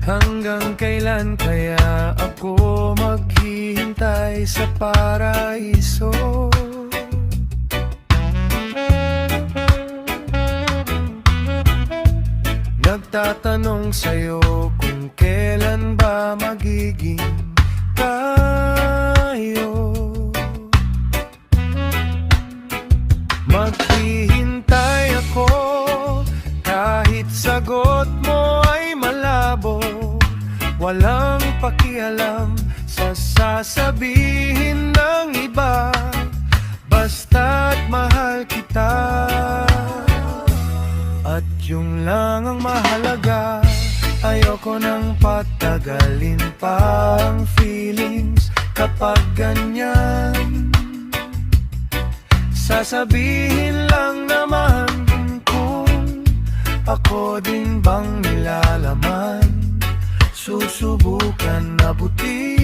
Hanggang kailan kaya ako maghihintay sa paraiso? Nagtatanong sa'yo kung kailan ba magiging tayo. Maghihintay ako kahit sagot mo ay malabo. Walang pakialam sa sasabihin ng iba, basta't mahal kita. At yung lang ang mahalaga, ayoko nang patagalin pa ang feelings. Kapag ganyan, sasabihin lang naman kung ako din bang nilalaman. Susubukan na buti.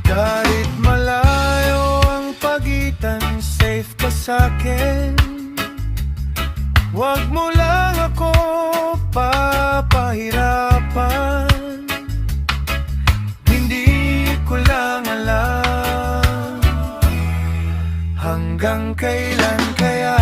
Kahit malayo ang pagitan, safe ka sa'kin. Huwag mo lang ako papahirapan. Hindi ko lang alam hanggang kailan kaya